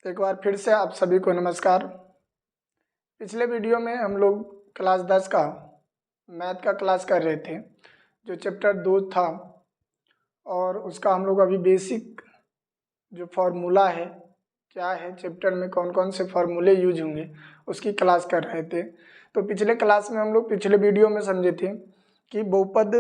एक बार फिर से आप सभी को नमस्कार। पिछले वीडियो में हम लोग क्लास 10 का मैथ का क्लास कर रहे थे, जो चैप्टर 2 था, और उसका हम लोग अभी बेसिक जो फार्मूला है, क्या है चैप्टर में कौन कौन से फार्मूले यूज होंगे, उसकी क्लास कर रहे थे। तो पिछले क्लास में हम लोग पिछले वीडियो में समझे थे कि बहुपद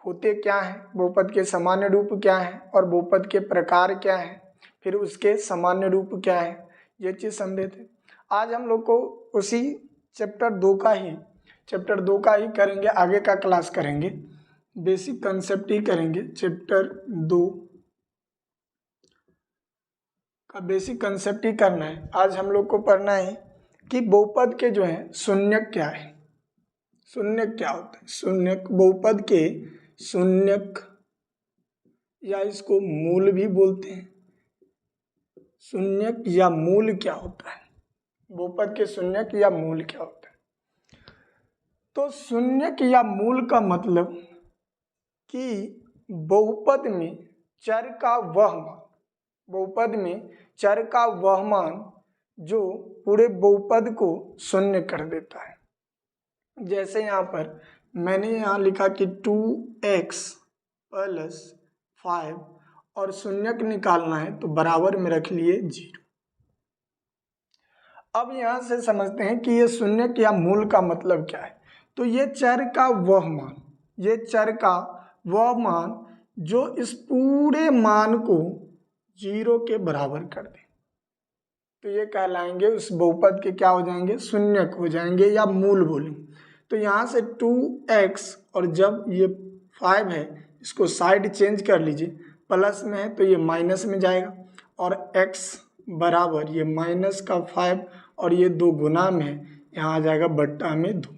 होते क्या हैं, बहुपद के सामान्य रूप क्या हैं और बहुपद के प्रकार क्या हैं, फिर उसके सामान्य रूप क्या है, ये चीज़ समझे थे। आज हम लोग को उसी चैप्टर 2 का ही करेंगे, आगे का क्लास करेंगे, बेसिक कंसेप्ट ही करेंगे। चैप्टर 2 का बेसिक कंसेप्ट ही करना है। आज हम लोग को पढ़ना है कि बहुपद के जो है शून्यक क्या है, शून्यक क्या होता है, शून्यक, बहुपद के शून्यक या इसको मूल भी बोलते हैं। शून्यक या मूल क्या होता है, बहुपद के शून्यक या मूल क्या होता है। तो शून्यक या मूल का मतलब कि बहुपद में चर का वह मान, बहुपद में चर का वह मान जो पूरे बहुपद को शून्य कर देता है। जैसे यहाँ पर मैंने यहाँ लिखा कि 2x + 5 और शून्यक निकालना है तो बराबर में रख लिए 0। अब यहाँ से समझते हैं कि ये शून्यक या मूल का मतलब क्या है। तो ये चर का वह मान, ये चर का वह मान जो इस पूरे मान को 0 के बराबर कर दे, तो ये कहलाएंगे उस बहुपद के क्या हो जाएंगे, शून्यक हो जाएंगे या मूल बोलेंगे। तो यहाँ से 2x और जब ये 5 है इसको साइड चेंज कर लीजिए, प्लस में है तो ये माइनस में जाएगा, और x बराबर ये -5 और ये 2 गुना में है, यहाँ आ जाएगा बट्टा में 2।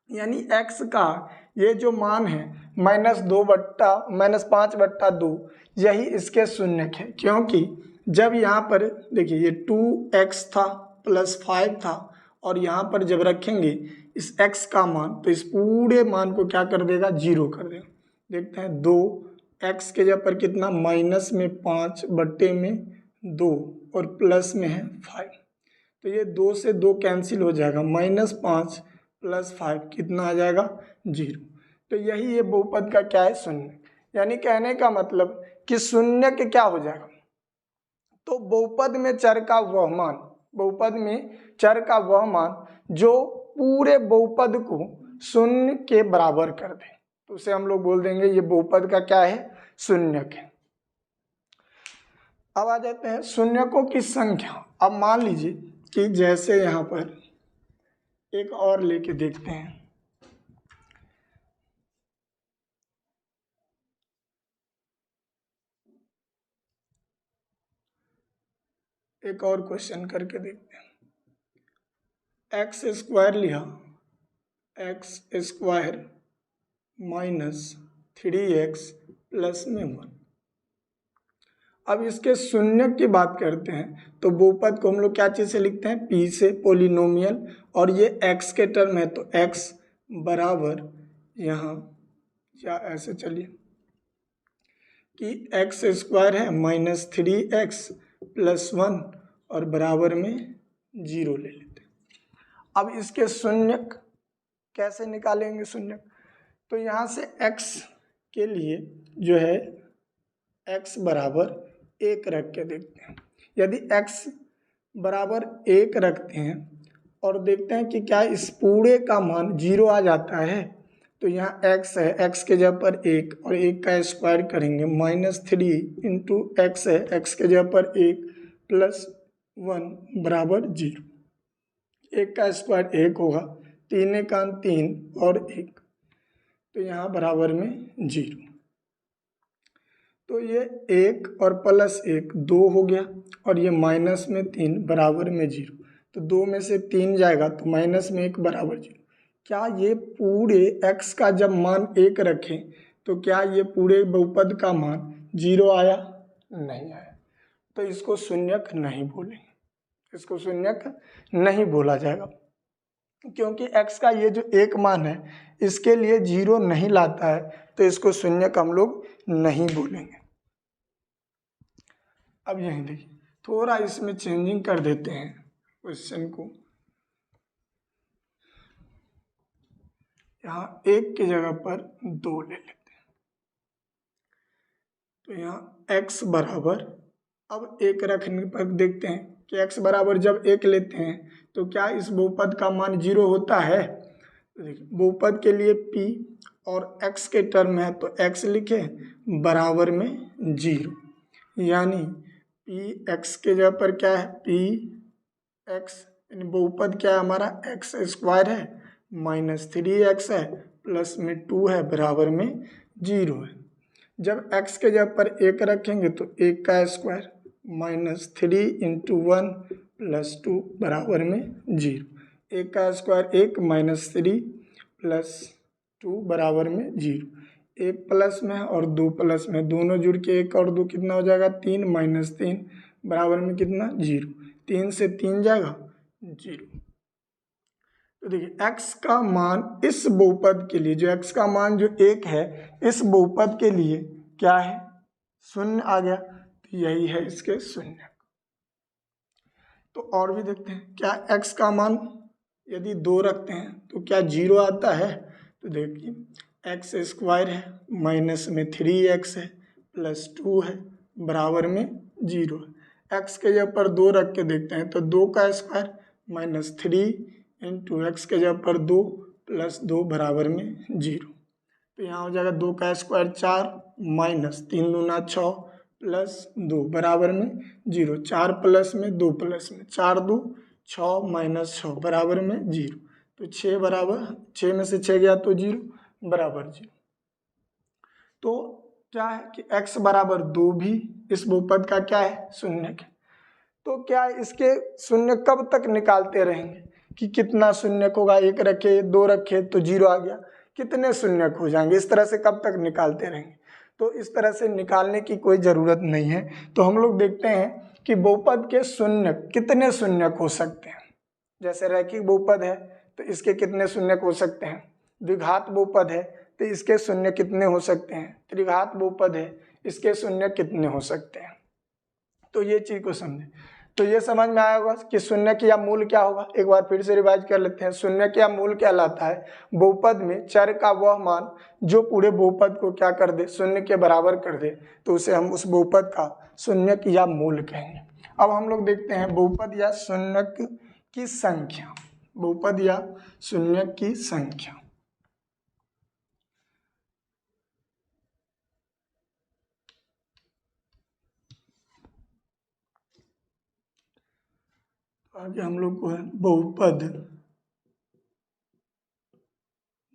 यानी x का ये जो मान है -5/2, यही इसके शून्यक है। क्योंकि जब यहाँ पर देखिए ये 2x था +5 था, और यहाँ पर जब रखेंगे इस x का मान तो इस पूरे मान को क्या कर देगा, 0 कर देगा। देखते हैं 2x के जगह पर कितना, -5/2 और प्लस में है 5, तो ये 2 से 2 कैंसिल हो जाएगा, -5 + 5 कितना आ जाएगा, 0। तो यही ये बहुपद का क्या है, शून्य। यानी कहने का मतलब कि शून्यक क्या हो जाएगा, तो बहुपद में चर का वह मान, बहुपद में चर का वह मान जो पूरे बहुपद को शून्य के बराबर कर दे, तो उसे हम लोग बोल देंगे ये बहुपद का क्या है, शून्यक है। अब आ जाते हैं शून्यकों की संख्या। अब मान लीजिए कि जैसे यहाँ पर एक और लेके देखते हैं, एक और क्वेश्चन करके देखते हैं। x² लिया, x² - 3x + 1। अब इसके शून्यक की बात करते हैं तो बहुपद को हम लोग क्या चीज़ से लिखते हैं, p से, पोलिनोमियल, और ये x के टर्म है तो x बराबर यहाँ या ऐसे चलिए कि x² है -3x + 1 और बराबर में 0 ले लेते हैं। अब इसके शून्यक कैसे निकालेंगे शून्यक, तो यहाँ से x के लिए जो है x बराबर 1 रख के देखते हैं। यदि x बराबर 1 रखते हैं और देखते हैं कि क्या इस पूरे का मान 0 आ जाता है, तो यहाँ x है, x के जगह पर 1 और 1 का स्क्वायर करेंगे, -3 × x है, x के जगह पर 1 + 1 बराबर 0। 1 का स्क्वायर 1 होगा, 3 × 3 और 1, तो यहाँ बराबर में 0। तो ये 1 और +1 2 हो गया, और ये -3 बराबर में 0, तो 2 में से 3 जाएगा तो -1 बराबर 0। क्या ये पूरे x का जब मान 1 रखें तो क्या ये पूरे बहुपद का मान 0 आया, नहीं आया, तो इसको शून्यक नहीं बोलेंगे, इसको शून्यक नहीं बोला जाएगा, क्योंकि x का ये जो 1 मान है इसके लिए 0 नहीं लाता है, तो इसको शून्यक हम लोग नहीं बोलेंगे। अब यहीं देखिए थोड़ा इसमें चेंजिंग कर देते हैं क्वेश्चन को। यहाँ 1 की जगह पर 2 ले लेते हैं। तो यहाँ x बराबर, अब 1 रखने पर देखते हैं कि x बराबर जब 1 लेते हैं तो क्या इस बहुपद का मान 0 होता है। तो देखिए बहुपद के लिए p और x के टर्म है तो x लिखे बराबर में 0, यानी p x के जगह पर क्या है p x, यानी बहुपद क्या है हमारा x स्क्वायर है माइनस 3x है प्लस में 2 है बराबर में 0 है। जब x के जगह पर 1 रखेंगे तो 1 का स्क्वायर माइनस 3 इंटू 1 प्लस 2 बराबर में 0। 1 का स्क्वायर 1 माइनस 3 प्लस 2 बराबर में 0। 1 प्लस में और 2 प्लस में, दोनों जुड़ के 1 और 2 कितना हो जाएगा 3 माइनस 3 बराबर में कितना 0। 3 से 3 जाएगा 0। तो देखिए x का मान इस बहुपद के लिए, जो x का मान जो 1 है इस बहुपद के लिए क्या है 0 आ गया, तो यही है इसके 0। तो और भी देखते हैं क्या x का मान यदि 2 रखते हैं तो क्या 0 आता है। तो देखिए x स्क्वायर है माइनस में 3x है प्लस 2 है बराबर में 0 है। x के जगह पर 2 रख के देखते हैं तो 2 का स्क्वायर माइनस 3 इंटू एक्स के जगह पर 2 प्लस 2 बराबर में 0। तो यहाँ हो जाएगा 2 का स्क्वायर 4 माइनस 3 दूना 6 प्लस 2 बराबर में 0। 4 प्लस में 2 प्लस में 4 2 6 माइनस 6 बराबर में 0। तो 6 बराबर 6 में से 6 गया तो 0 बराबर 0। तो क्या है कि x बराबर 2 भी इस बहुपद का क्या है शून्य है। तो क्या इसके शून्य कब तक निकालते रहेंगे कि कितना शून्य होगा, 1 रखे 2 रखे तो 0 आ गया, कितने शून्य हो जाएंगे, इस तरह से कब तक निकालते रहेंगे। तो इस तरह से निकालने की कोई ज़रूरत नहीं है। तो हम लोग देखते हैं कि बहुपद के शून्य कितने शून्य हो सकते हैं। जैसे रैखिक बहुपद है तो इसके कितने शून्य हो सकते हैं, द्विघात बहुपद है तो इसके शून्य कितने हो सकते हैं, त्रिघात बहुपद है इसके शून्य कितने हो सकते हैं। तो ये चीज़ को समझें। तो ये समझ में आया होगा कि शून्य का मूल क्या होगा। एक बार फिर से रिवाइज कर लेते हैं। शून्य का मूल क्या लाता है, बहुपद में चर का वह मान जो पूरे बहुपद को क्या कर दे, शून्य के बराबर कर दे, तो उसे हम उस बहुपद का शून्य या मूल कहेंगे। अब हम लोग देखते हैं बहुपद या शून्य की संख्या, बहुपद या शून्य की संख्या। आगे हम लोग को है बहुपद,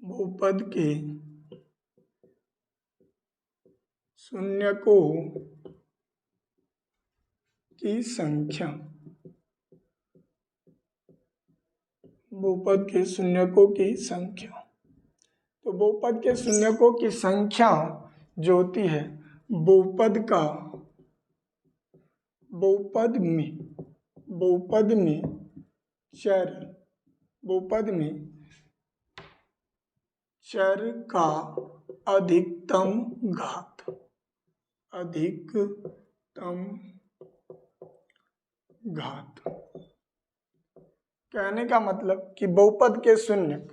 बहुपद के शून्यकों की संख्या, बहुपद के शून्यकों की संख्या। तो बहुपद के शून्यकों की संख्या जो होती है बहुपद का, बहुपद में चर, बहुपद में चर का अधिकतम घात, अधिकतम घात। कहने का मतलब कि बहुपद के शून्य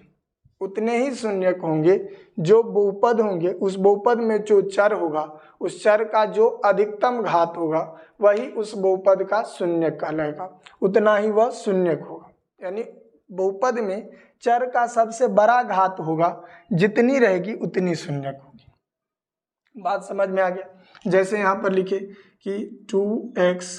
उतने ही शून्य होंगे जो बहुपद होंगे, उस बहुपद में जो चर होगा उस चर का जो अधिकतम घात होगा वही उस बहुपद का शून्य कहलाएगा, उतना ही वह शून्य होगा। यानी बहुपद में चर का सबसे बड़ा घात होगा, जितनी रहेगी उतनी शून्य होगी। बात समझ में आ गया। जैसे यहाँ पर लिखे कि 2x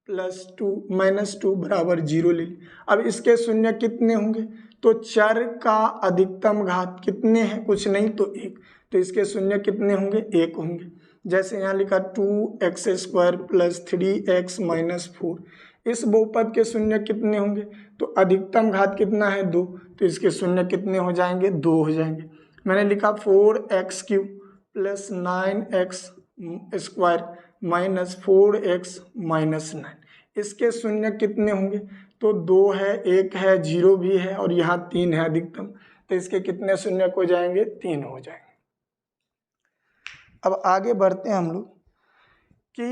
प्लस 2 माइनस 2 बराबर 0 ले ली। अब इसके शून्य कितने होंगे, तो चर का अधिकतम घात कितने हैं, कुछ नहीं तो 1, तो इसके शून्य कितने होंगे 1 होंगे। जैसे यहाँ लिखा 2x square plus 3x minus 4, इस बहुपद के शून्य कितने होंगे, तो अधिकतम घात कितना है 2, तो इसके शून्य कितने हो जाएंगे 2 हो जाएंगे। मैंने लिखा 4x cube plus 9x square minus 4x minus 9, इसके शून्य कितने होंगे, तो 2 है 1 है 0 भी है और यहाँ 3 है अधिकतम, तो इसके कितने शून्य हो जाएंगे 3 हो जाएंगे। अब आगे बढ़ते हैं हम लोग कि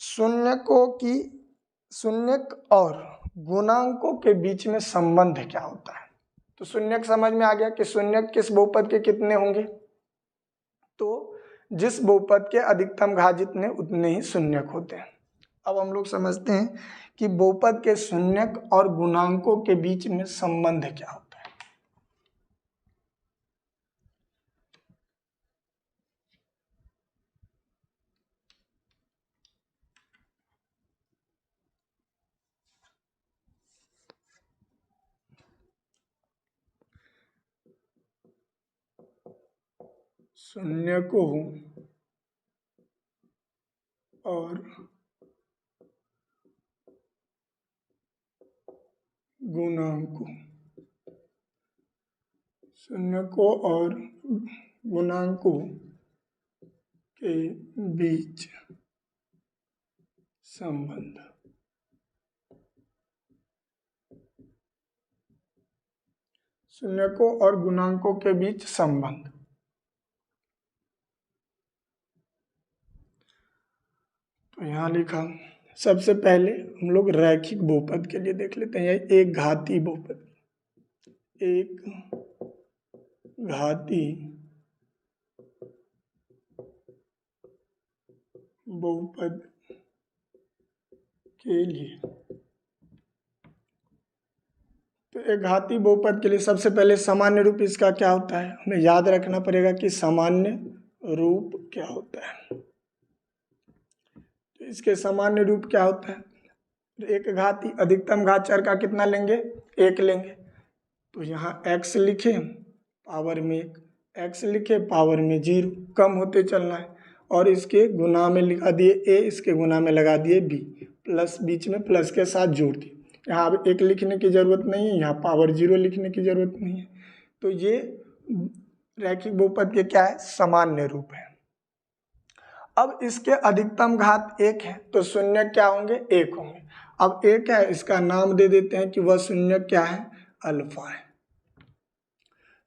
शून्यकों की शून्यक और गुणांकों के बीच में संबंध क्या होता है। तो शून्यक समझ में आ गया कि शून्यक किस बहुपद के कितने होंगे, तो जिस बहुपद के अधिकतम घात जितने उतने ही शून्यक होते हैं। अब हम लोग समझते हैं कि बहुपद के शून्यक और गुणांकों के बीच में संबंध क्या होता है। शून्यकों और गुणांकों, शून्यकों और गुणांकों के बीच संबंध। शून्यकों और गुणांकों के बीच संबंध। तो यहाँ लिखा, सबसे पहले हम लोग रैखिक बहुपद के लिए देख लेते हैं। एक घाती बहुपद, एक घाती बहुपद के लिए, तो एक घाती बहुपद के लिए सबसे पहले सामान्य रूप इसका क्या होता है, हमें याद रखना पड़ेगा कि सामान्य रूप क्या होता है। तो इसके सामान्य रूप क्या होता है, एक घाती अधिकतम घात चर का कितना लेंगे, एक लेंगे। तो यहाँ x लिखे पावर में एक, x लिखे पावर में 0, कम होते चलना है। और इसके गुना में लिखा दिए a, इसके गुना में लगा दिए b, प्लस बीच में प्लस के साथ जोड़ दिए। यहाँ अब 1 लिखने की ज़रूरत नहीं है, यहाँ पावर 0 लिखने की ज़रूरत नहीं है। तो ये रैखिक बहुपद के क्या है, सामान्य रूप है। अब इसके अधिकतम घात 1 है तो शून्य क्या होंगे, 1 होंगे। अब 1 है, इसका नाम दे देते हैं कि वह शून्य क्या है, अल्फा है।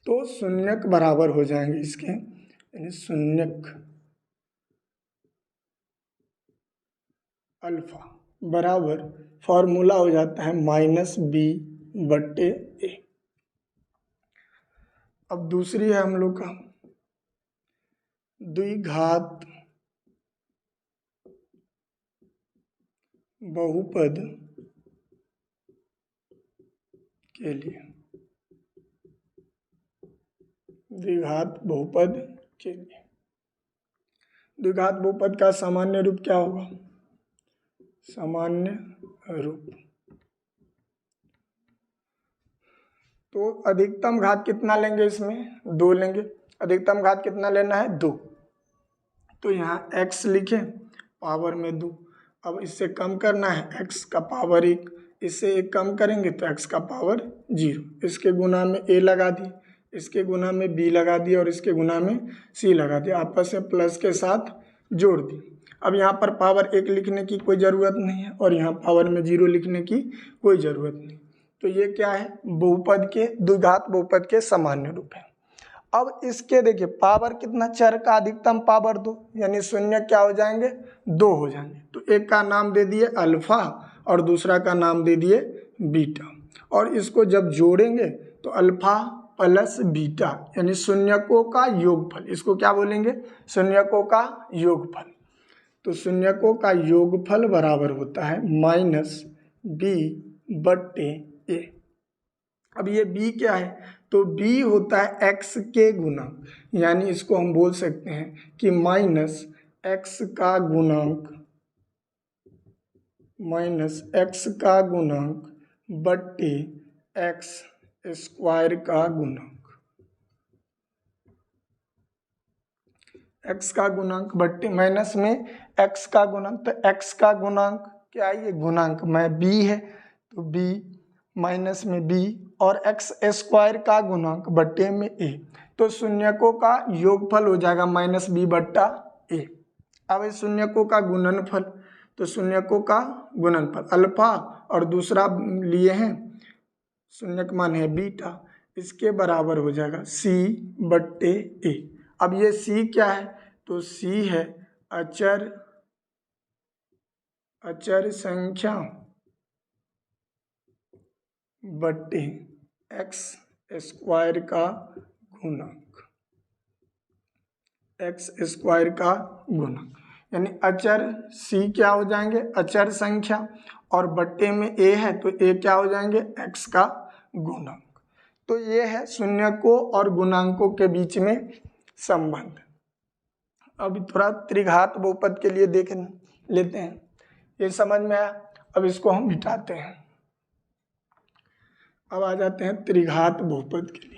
तो शून्यक बराबर हो जाएंगे इसके, यानी शून्यक अल्फा बराबर फॉर्मूला हो जाता है -b/a। अब दूसरी है हम लोग का द्विघात बहुपद के लिए, द्विघात बहुपद के लिए, द्विघात बहुपद का सामान्य रूप क्या होगा, सामान्य रूप। तो अधिकतम घात कितना लेंगे, इसमें 2 लेंगे। अधिकतम घात कितना लेना है, 2। तो यहाँ x लिखें पावर में 2। अब इससे कम करना है, x का पावर 1, इससे 1 कम करेंगे तो x का पावर 0। इसके गुना में a लगा दिए, इसके गुना में b लगा दिए और इसके गुना में c लगा दिया, आपस में प्लस के साथ जोड़ दिए। अब यहाँ पर पावर 1 लिखने की कोई ज़रूरत नहीं है और यहाँ पावर में 0 लिखने की कोई ज़रूरत नहीं। तो ये क्या है, बहुपद के, द्विघात बहुपद के सामान्य रूप है। अब इसके देखिए पावर कितना, चर का अधिकतम पावर 2, यानी शून्य क्या हो जाएंगे, 2 हो जाएंगे। तो एक का नाम दे दिए अल्फा और दूसरा का नाम दे दिए बीटा, और इसको जब जोड़ेंगे तो अल्फा प्लस बीटा यानी शून्यकों का योगफल, इसको क्या बोलेंगे, शून्यकों का योगफल। तो शून्यकों का योगफल बराबर होता है -b/a। अब ये b क्या है, तो b होता है x के गुणांक, यानी इसको हम बोल सकते हैं कि -x का गुणांक, बट्टे x स्क्वायर का गुणांक, x का गुणांक बट्टे माइनस में x का गुणांक। तो x का गुणांक क्या है, ये गुणांक में b है तो b माइनस में b, और x स्क्वायर का गुणांक बट्टे में a। तो शून्यकों का योगफल हो जाएगा -b/a। अब इस शून्यकों का गुणनफल, तो शून्यकों का गुणनफल अल्फा और दूसरा लिए हैं शून्यक मान है बीटा, इसके बराबर हो जाएगा c/a। अब ये c क्या है, तो c है अचर संख्या बट्टे एक्स स्क्वायर का गुणक, एक्स स्क्वायर का गुणक, यानी अचर c क्या हो जाएंगे, अचर संख्या, और बट्टे में a है तो a क्या हो जाएंगे, x का गुणक। तो ये है शून्यकों और गुणांकों के बीच में संबंध। अब थोड़ा त्रिघात बहुपद के लिए देख लेते हैं, ये समझ में आया। अब इसको हम मिटाते हैं। अब आ जाते हैं त्रिघात बहुपद के लिए।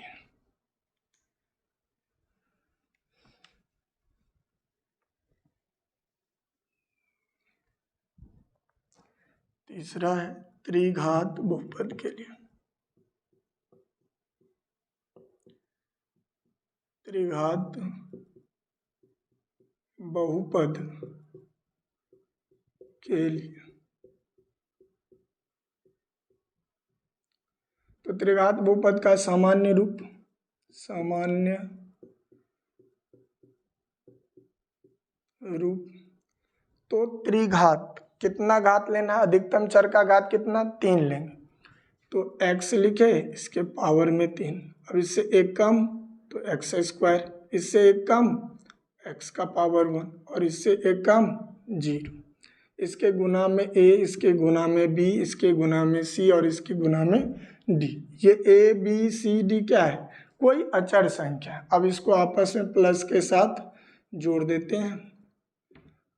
तीसरा है त्रिघात बहुपद के लिए। त्रिघात बहुपद के लिए तो त्रिघात बहुपद का सामान्य रूप, सामान्य रूप, तो त्रिघात कितना घात लेना है, अधिकतम चर का घात कितना, 3 लेंगे। तो x लिखे, इसके पावर में 3। अब इससे एक कम तो एक्स स्क्वायर, इससे एक कम x का पावर 1, और इससे एक कम 0। इसके गुना में a, इसके गुना में b, इसके गुना में c, और इसके गुना में d। ये a b c d क्या है, कोई अचर संख्या है। अब इसको आपस में प्लस के साथ जोड़ देते हैं।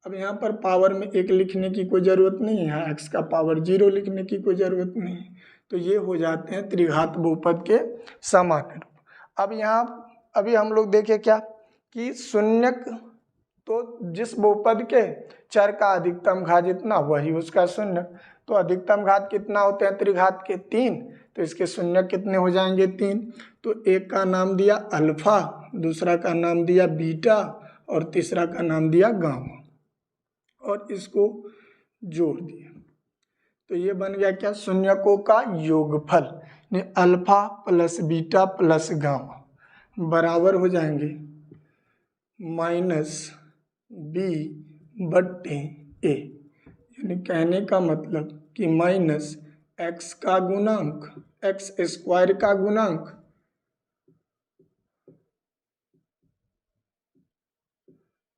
अब यहाँ पर पावर में 1 लिखने की कोई ज़रूरत नहीं है, यहाँ x का पावर 0 लिखने की कोई ज़रूरत नहीं है। तो ये हो जाते हैं त्रिघात बहुपद के सामान्य रूप। अब यहाँ अभी हम लोग देखें क्या कि शून्यक, तो जिस बहुपद के चर का अधिकतम घात जितना वही उसका शून्यक। तो अधिकतम घात कितना होते हैं त्रिघात के, 3। तो इसके शून्यक कितने हो जाएंगे, 3। तो एक का नाम दिया अल्फा, दूसरा का नाम दिया बीटा, और तीसरा का नाम दिया गामा, और इसको जोड़ दिया। तो ये बन गया क्या, शून्यकों का योगफल, alpha plus beta plus gamma बराबर हो जाएंगे -b बट्टे a। यानी कहने का मतलब कि माइनस x का गुणांक, एक्स स्क्वायर का गुणांक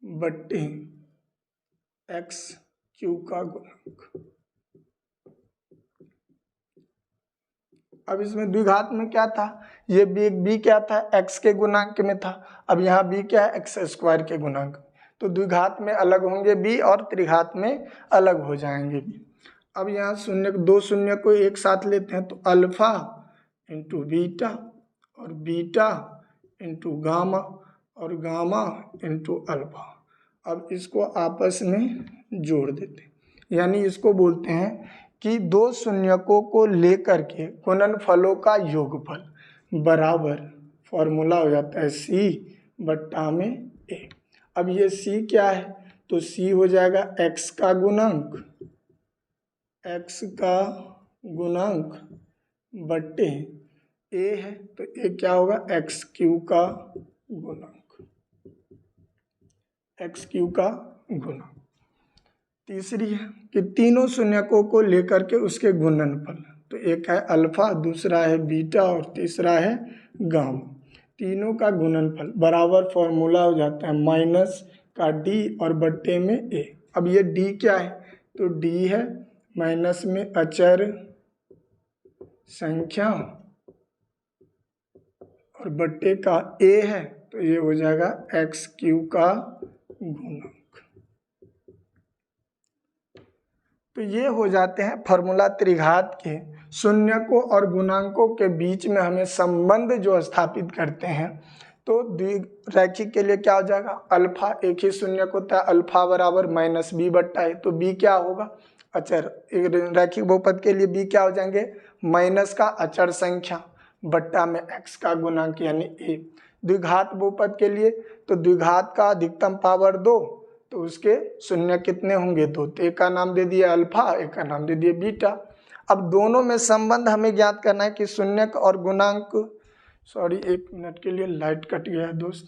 बट्टे एक्स क्यूब का गुणांक। अब इसमें द्विघात में क्या था, ये b क्या था, x के गुणांक में था। अब यहाँ b क्या है, एक्स स्क्वायर के गुणांक। तो द्विघात में अलग होंगे b और त्रिघात में अलग हो जाएंगे b। अब यहाँ शून्य, दो शून्य को एक साथ लेते हैं, तो अल्फा इंटू बीटा, और बीटा इंटू गामा, और गामा इंटू अल्फा। अब इसको आपस में जोड़ देते हैं, यानी इसको बोलते हैं कि दो शून्यकों को लेकर के गुणनफलों का योगफल बराबर, फॉर्मूला हो जाता है c बट्टा में a। अब ये c क्या है, तो c हो जाएगा x का गुणांक, x का गुणांक बट्टे a है, तो a क्या होगा, x क्यू का गुणांक, x क्यू का गुणांक। तीसरी है कि तीनों शून्यकों को लेकर के उसके गुणनफल, तो एक है अल्फा, दूसरा है बीटा, और तीसरा है गामा। तीनों का गुणनफल बराबर, फॉर्मूला हो जाता है माइनस का d और बट्टे में a। अब ये d क्या है, तो d है माइनस में अचर संख्या, और बट्टे का a है, तो ये हो जाएगा एक्स क्यू का गुणांक। तो ये हो जाते हैं फॉर्मूला त्रिघात के शून्यकों और गुणांकों के बीच में हमें संबंध जो स्थापित करते हैं। तो द्विरैखिक के लिए क्या हो जाएगा, अल्फा एक ही शून्यक होता है, अल्फा बराबर -b बट्टा है, तो b क्या होगा, अचर। एक रैखिक बहुपद के लिए b क्या हो जाएंगे, माइनस का अचर संख्या बट्टा में x का गुणांक यानी a। द्विघात बहुपद के लिए, तो द्विघात का अधिकतम पावर 2, तो उसके शून्य कितने होंगे, 2। तो एक का नाम दे दिया अल्फा, एक का नाम दे दिया बीटा। अब दोनों में संबंध हमें ज्ञात करना है कि शून्यक और गुणांक, सॉरी 1 मिनट के लिए लाइट कट गया है दोस्त।